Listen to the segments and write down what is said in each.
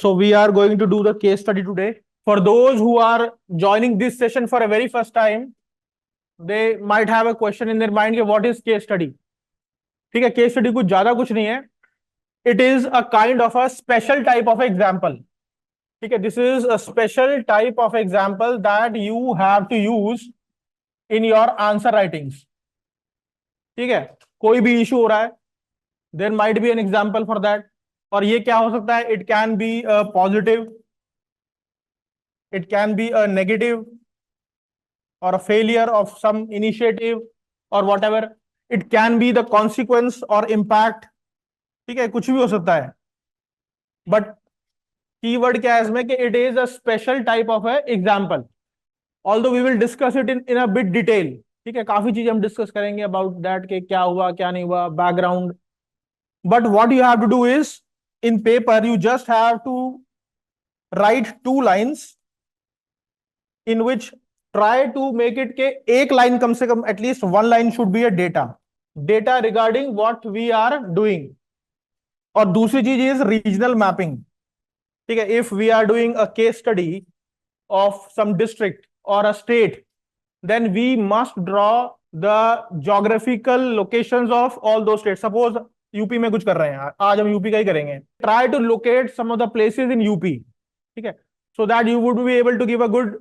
So we are going to do the case study today. For those who are joining this session for a very first time, they might have a question in their mind, what is case study? ठीक है, case study कुछ ज्यादा कुछ नहीं है. It is a kind of a special type of example. ठीक है, this is a special type of example that you have to use in your answer writings. ठीक है, कोई भी इशू हो रहा है, there might be an example for that. और ये क्या हो सकता है? It can be a positive, it can be a negative, or a failure of some initiative or whatever. It can be the consequence or impact. ठीक है, कुछ भी हो सकता है. बट कीवर्ड क्या है इसमें कि it is a special type of example. Although we will discuss it in a bit detail. ठीक है, काफी चीजें हम डिस्कस करेंगे अबाउट दैट के क्या हुआ क्या नहीं हुआ, background. But what you have to do is, in paper you just have to write 2 lines in which try to make it के एक लाइन कम से कम, at least 1 line should be a data regarding what we are doing. और दूसरी चीज is regional mapping. ठीक है, if we are doing a case study of some district और a state, then we must draw the geographical locations of all those states. Suppose UP में कुछ कर रहे हैं, आज हम यूपी का ही करेंगे. Try to locate some of the places in UP. ठीक है, so that you would be able to give a good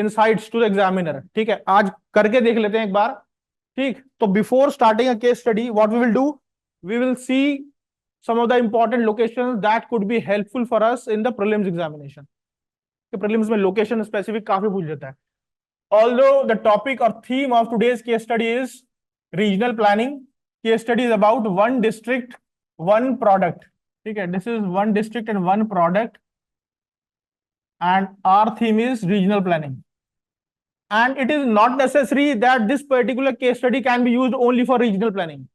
insights to the examiner. ठीक है, आज करके देख लेते हैं एक बार. ठीक, तो before starting a case study, what we will do, we will see some of the important locations that could be helpful for us in the prelims examination. prelims में location specific काफी पूछ जाता है. Although the topic or theme of today's case study is regional planning, case study is about one district, one product. ठीक है, this is one district and one product, and our theme is regional planning. And it is not necessary that this particular case study can be used only for regional planning.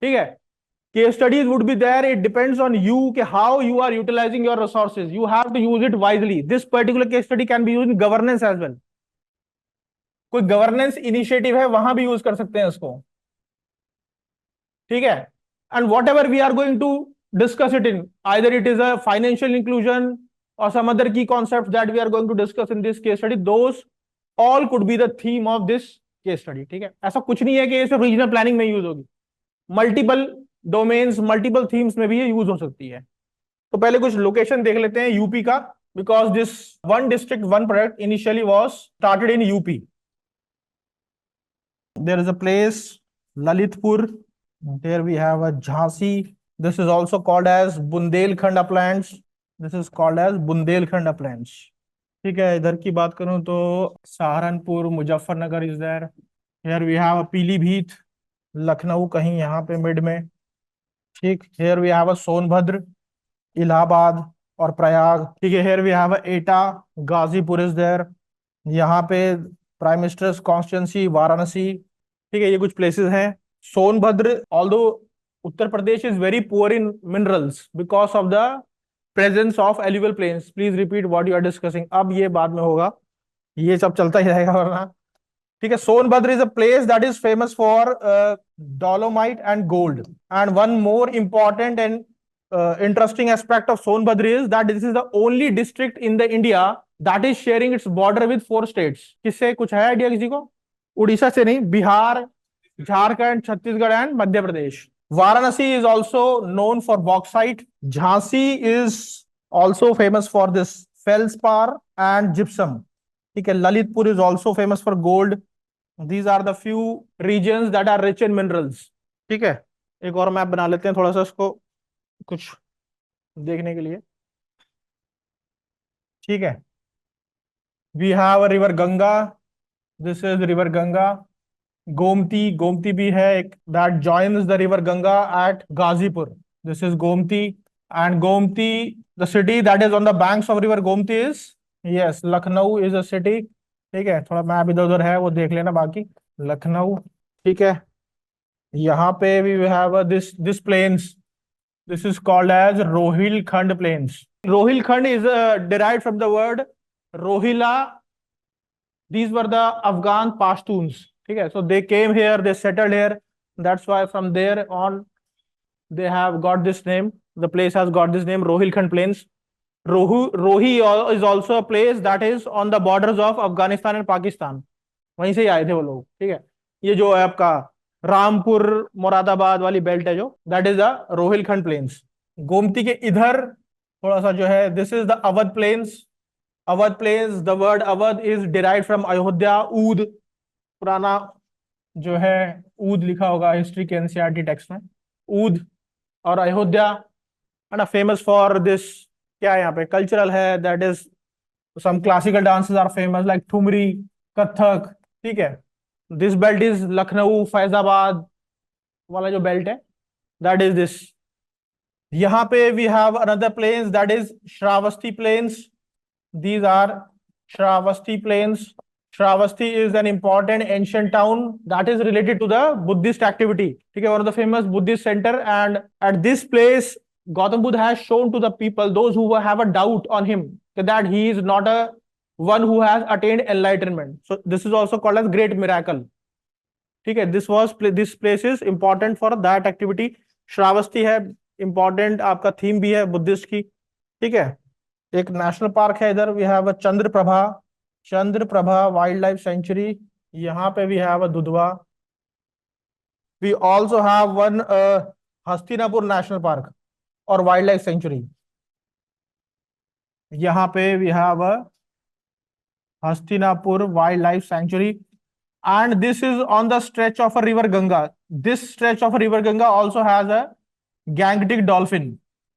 ठीक है, case studies would be there. It depends on you कि how you are utilizing your resources. You have to use it wisely. This particular case study can be used in governance as well. कोई governance initiative है वहां भी use कर सकते हैं इसको. ठीक है, and whatever we are going to discuss it in, either it is a financial inclusion और some other key concept that we are going to discuss in this case study, those all could be the theme of this case study. ठीक है, ऐसा कुछ नहीं है कि ये सिर्फ रीजनल प्लानिंग में यूज होगी. मल्टीपल डोमेन्स, मल्टीपल थीम्स में भी ये यूज हो सकती है. तो पहले कुछ लोकेशन देख लेते हैं यूपी का, because this one district one product initially was started in UP. There is a place Lalitpur. There we have a Jhansi. This is also called as Bundelkhand uplands. This is called as Bundelkhand uplands. ठीक है, इधर की बात करूं तो Saharanpur, Muzaffarnagar is there. Here we have a Pilibhit, Lucknow कहीं यहाँ पे मिड में. ठीक, here we have a Sonbhadra, Allahabad और प्रयाग. ठीक है, here we have a Etah, Ghazipur is there. यहाँ पे प्राइम मिनिस्टर्स कॉन्स्टिट्यूंसी वाराणसी. ठीक है, ये कुछ प्लेसेस हैं. Sonbhadra, although Uttar Pradesh is very poor in minerals because of the presence of alluvial plains. Please repeat what you are discussing. अब ये बाद में होगा, ये सब चलता ही रहेगा वरना. ठीक है, Sonbhadra is a place that is famous for dolomite and gold. And one more important and interesting aspect of Sonbhadra is that this is the only district in the India that is sharing its border with 4 states. किससे, कुछ है idea किसी को? उड़ीसा से नहीं, Bihar, Jharkhand, Chhattisgarh and Madhya Pradesh. Varanasi is also known for bauxite. Jhansi is also famous for this feldspar and gypsum. ठीक है, Lalitpur is also famous for gold. These are the few regions that are rich in minerals. ठीक है, एक और मैप बना लेते हैं थोड़ा सा इसको कुछ देखने के लिए. ठीक है, we have a river Ganga. This is river Ganga. Gomti, Gomti भी है एक, that joins the river Ganga at Ghazipur. This is Gomti. And Gomti, the city that is on the banks of river Gomti is, yes, Lucknow is a city. ठीक है, थोड़ा मैप इधर उधर है वो देख लेना बाकी. लखनऊ. ठीक है, यहाँ पे we have this plains. This is called as Rohilkhand Plains. Rohilkhand is derived from the word Rohila. These were the Afghan Pashtuns. ठीक है, so they came here, they settled here. That's why from there on they have got this name. The place has got this name, Rohilkhand Plains. रोही is also a place that is on the borders of Afghanistan and Pakistan, वहीं से ही आए थे वो लोग। ठीक है, ये जो है आपका रामपुर मुरादाबाद वाली बेल्ट है जो, that is the Rohilkhand plains. Gomti के इधर थोड़ा सा जो है, this is the Awadh plains. Awadh plains, the word Awadh is derive from Ayodhya, Oudh, पुराना जो है ऊद लिखा होगा हिस्ट्री के एनसीईआरटी टेक्स्ट में, ऊद और अयोध्या है ना, फेमस फॉर दिस। क्या है यहाँ पे कल्चरल है, that is some classical dances are famous like thumri, Kathak. ठीक है, this belt is Lucknow Faizabad वाला जो बेल्ट है, दैट इज दिस। यहाँ पे we have another plains that is Shravasti plains. These are Shravasti plains. Shravasti is an important ancient town that is related to the Buddhist activity. ठीक है, one of the famous Buddhist center, and at this place Gautam Buddha has shown to the people, those who have a doubt on him, that he is not a one who has attained enlightenment. So this is also called as great miracle. ठीक है, this place is important for that activity. Shravasti है important, आपका theme भी है Buddhist की। ठीक है, एक नेशनल पार्क है इधर, we have Chandraprabha wildlife sanctuary. यहाँ पे we have Dudhwa. We also have one Hastinapur national park और वाइल्ड लाइफ सेंचुरी। यहाँ पे we have Hastinapur wildlife sanctuary, and this is on the stretch of a river Ganga. This stretch of river Ganga also has a gangetic dolphin.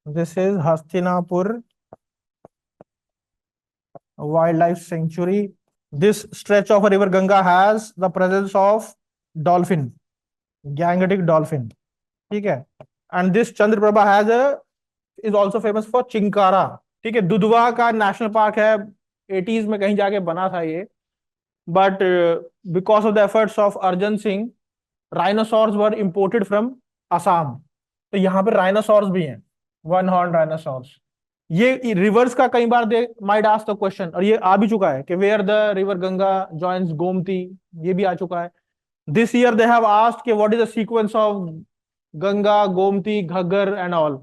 This is Hastinapur wildlife sanctuary. This stretch of river Ganga has the presence of dolphin, gangetic dolphin. ठीक है, and this Chandraprabha has a is also famous for chinkara. ठीक है, दुधवा का national park है, 80s में कहीं जाके बना था ये, but because of the efforts of Arjan Singh, rhinoceros were imported from Assam, तो यहाँ पे राइनोसॉर्स भी हैं, वन हॉर्न राइनोसॉर्स। ये रिवर्स का कई बार they might ask the question, और ये आ भी चुका है कि where the river Ganga joins Gomti, ये भी आ चुका है। This year they have asked कि what is the sequence of Ganga, Gomti, Ghaggar and all.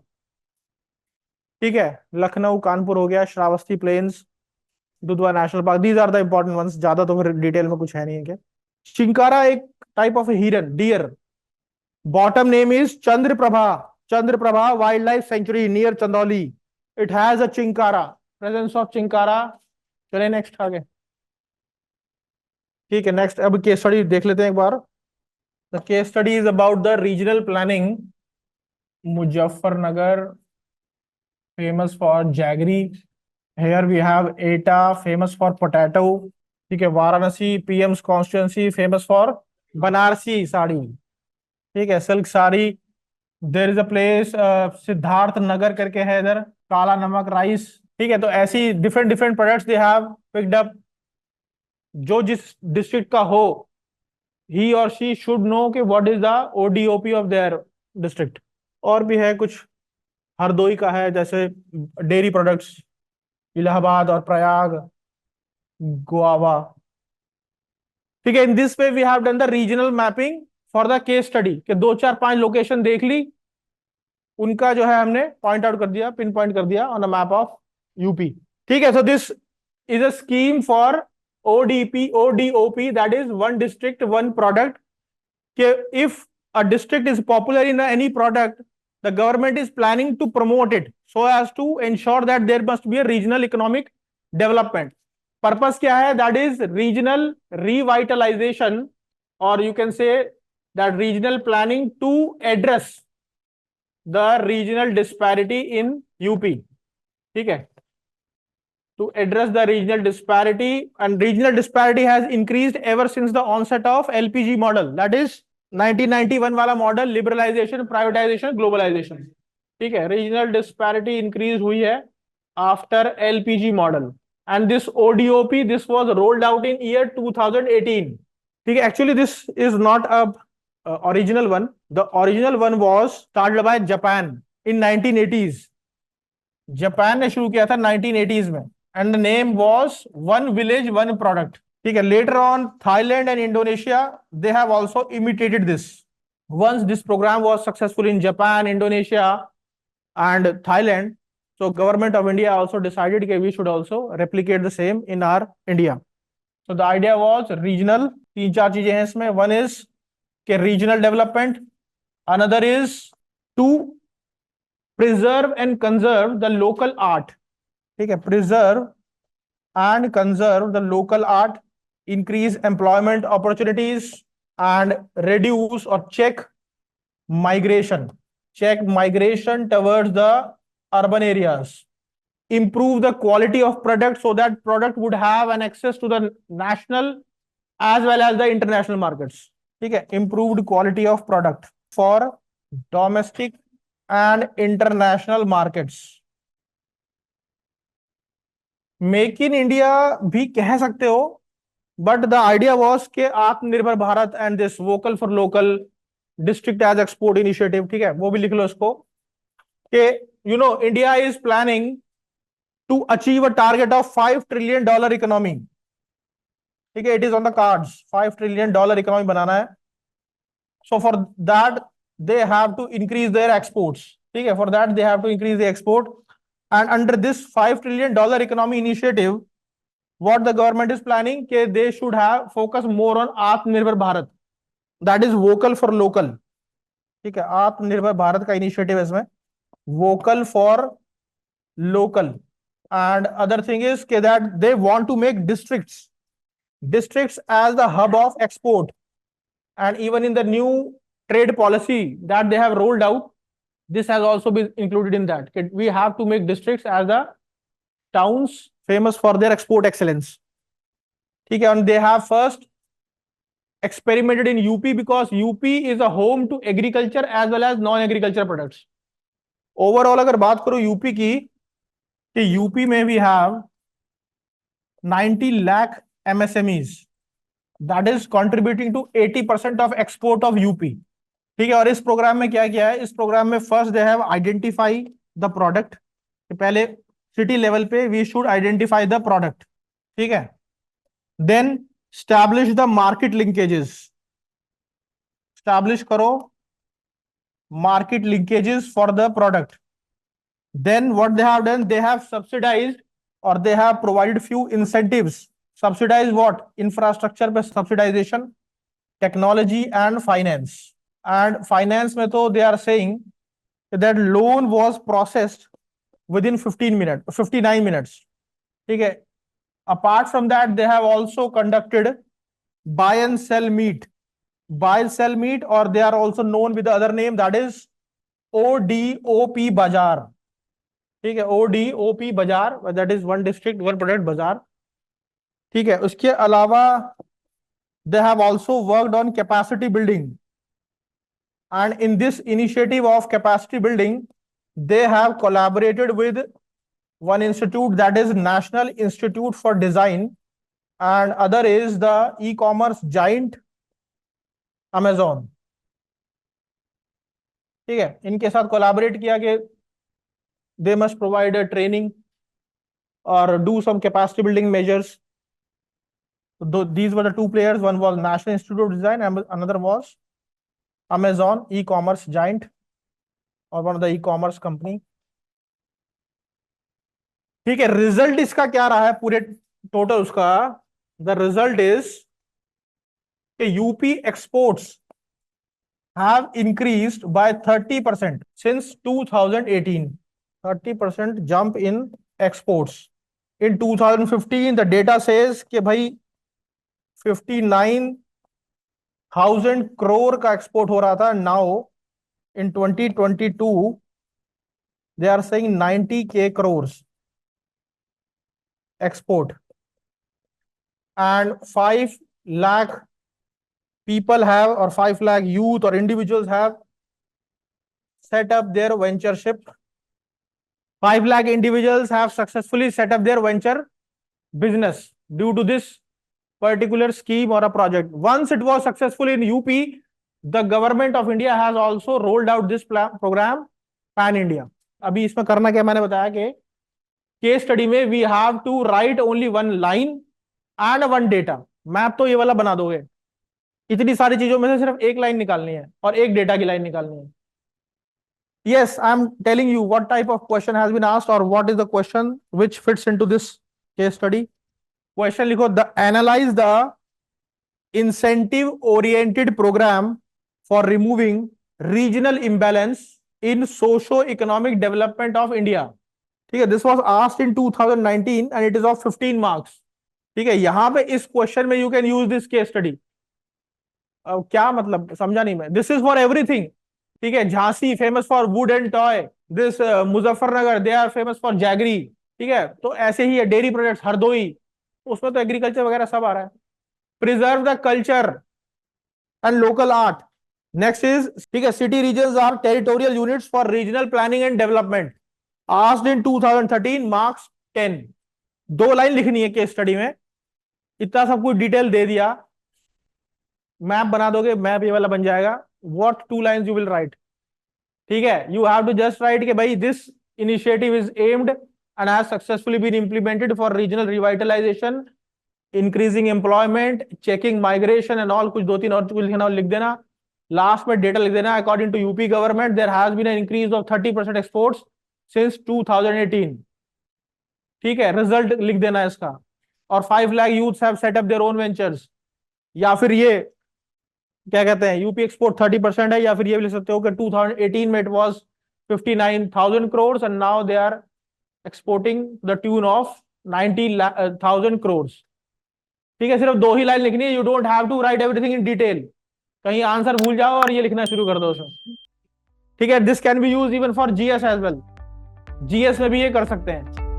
ठीक है, लखनऊ कानपुर हो गया, Shravasti plains, Dudhwa national park, these are the important ones. ज्यादा तो फिर डिटेल में कुछ है नहीं है क्या। चिंकारा एक टाइप ऑफ हिरन, deer. Bottom name is Chandraprabha wildlife sanctuary near Chandauli. It has a chinkara, presence of chinkara. चले नेक्स्ट आगे। ठीक है, नेक्स्ट अब केस स्टडी देख लेते हैं एक बार। The case study is about the regional planning. Muzaffarnagar famous for jaggery. Here we have Etah famous for potato. ठीक है, Varanasi PM's constituency famous for Banarasi sari. ठीक है, silk sari. There is a place Siddharth Nagar करके है इधर, काला नमक राइस। ठीक है, तो ऐसी different different products they have picked up. जो जिस डिस्ट्रिक्ट का हो, ही और शी शुड नो कि what is the ODOP of their district. और भी है कुछ, हरदोई का है जैसे डेयरी प्रोडक्ट्स, इलाहाबाद और प्रयाग, गोवा। ठीक है, in this way we have done the regional mapping for the case study, के 2 4 5 लोकेशन देख ली, उनका जो है हमने पॉइंट आउट कर दिया, पिन पॉइंट कर दिया on the map of UP. ठीक है, so this is a scheme for ODOP, that is one district one product. If a district is popular in any product, the government is planning to promote it so as to ensure that there must be a regional economic development. Purpose क्या है? That is regional revitalization, or you can say that regional planning to address the regional disparity in UP. ठीक है, to address the regional disparity, and regional disparity has increased ever since the onset of LPG model, that is 1991 वाला model, liberalisation, privatisation, globalisation. ठीक है, regional disparity increase हुई है after LPG model, and this ODOP this was rolled out in year 2018। ठीक है, actually this is not a original one, the original one was started by Japan in 1980s। Japan ने शुरू किया था 1980s में, and the name was one village one product. ठीक है, later on Thailand and Indonesia, they have also imitated this. Once this program was successful in Japan, Indonesia and Thailand, So government of India also decided that we should also replicate the same in our India. So the idea was regional, तीन चार चीजें हैं इसमें. One is कि regional development, another is to preserve and conserve the local art. ठीक है, preserve and conserve the local art, increase employment opportunities, and reduce or check migration. Check migration towards the urban areas. Improve the quality of product so that product would have an access to the national as well as the international markets. ठीक है, improved quality of product for domestic and international markets. Make in India भी कह सकते हो, but the idea was के Atmanirbhar Bharat and this vocal for local, district as export initiative. ठीक है, वो भी लिख लो इसको कि India is planning to achieve a target of $5 trillion economy. ठीक है, it is on the cards, $5 trillion economy बनाना है. So for that they have to increase their exports. ठीक है, for that they have to increase the export. And under this $5 trillion economy initiative, what the government is planning, they should have focus more on Atmanirbhar Bharat. That is vocal for local. ठीक है, आत्मनिर्भर भारत का initiative है इसमें, vocal for local. And other thing is that they want to make districts as the hub of export. And even in the new trade policy that they have rolled out, this has also been included in that. We have to make districts as the towns famous for their export excellence. ठीक है, and they have first experimented in UP because UP is a home to agriculture as well as non-agriculture products. Overall अगर बात करो UP की, तो UP में we have 90 lakh MSMEs that is contributing to 80% of export of UP. ठीक है, और इस प्रोग्राम में क्या किया है, इस प्रोग्राम में first they have identify the product. पहले सिटी लेवल पे we should identify the product. ठीक है, then establish the market linkages. Establish करो market linkages for the product. Then what they have done, they have subsidized और they have provided few incentives. Subsidize what, infrastructure पे subsidization, technology and finance. And finance में तो they are saying that loan was processed within 59 minutes. ठीक है, apart from that they have also conducted buy and sell meet, or they are also known with the other name that is ODOP बाजार. ठीक है, ODOP बाजार, that is one district one product बाजार. ठीक है, उसके अलावा they have also worked on capacity building. And in this initiative of capacity building, they have collaborated with one institute that is National Institute for Design, and other is the e-commerce giant Amazon. ठीक है, इनके साथ collaborate किया कि they must provide a training or do some capacity building measures. These were the two players. One was National Institute of Design and another was Amazon e-commerce giant और one of the e-commerce company. ठीक है, result इसका क्या रहा है पूरे total उसका, the result is UP exports have increased by 30% since 2018. 30% jump in exports. In 2015 the data says कि भाई 59,000 crore का एक्सपोर्ट हो रहा था. Now in 2022 they are saying 90K crores export, and 5 lakh people have, or 5 lakh youth or individuals have set up their ventureship. 5 lakh individuals have successfully set up their venture business due to this particular scheme or a project. Once it was successful in UP, the government of India has also rolled out this program pan India. अभी इसमें करना क्या, मैंने बताया कि case study में we have to write only one line and one data. Map तो ये वाला बना दोगे, इतनी सारी चीजों में से सिर्फ एक लाइन निकालनी है और एक डेटा की लाइन निकालनी है. Yes, I'm telling you what type of question has been asked or what is the question which fits into this case study. Question लिखो, the analyze the incentive oriented program for removing regional imbalance in socio-economic development of India. ठीक है, this was asked in 2019 and it is of 15 marks. ठीक है, यहां पे इस question में you can use this case study. क्या मतलब, समझा नहीं मैं. This is for everything. ठीक है, Jhansi famous for wood and toy. This Muzaffarnagar they are famous for jaggery. ठीक है, तो ऐसे ही है डेयरी प्रोडक्ट्स हरदोई, उसमें तो एग्रीकल्चर वगैरह सब आ रहा है. Preserve the culture and local art. Next is, ठीक है, city regions are territorial units for regional planning and development. Asked in 2013, marks 10. 2 line लिखनी है केस स्टडी में. इतना सब कुछ डिटेल दे दिया. मैप बना दोगे, मैप ये वाला बन जाएगा. What 2 lines you will write. ठीक है, you have to just write कि भाई this initiative is aimed and has successfully been implemented for regional revitalisation, increasing employment, checking migration and all. कुछ 2-3 और कुछ लिखना लिख देना. लास्ट में डेटा लिख देना. According to UP government there has been an increase of 30% exports since 2018. ठीक है, रिजल्ट लिख देना इसका. और 5 lakh youths have set up their own ventures. या फिर ये क्या कहते हैं, यूपी एक्सपोर्ट 30% है. या फिर ये भी लिख सकते हो कि 2018 में it was 59,000 crore and now they are exporting the tune of 90,000 crore. ठीक है, सिर्फ 2 ही लाइन लिखनी है. You don't have to write everything in detail. कहीं आंसर भूल जाओ और ये लिखना शुरू कर दो उसमें. ठीक है, this can be use even for GS as well. GS में भी ये कर सकते हैं.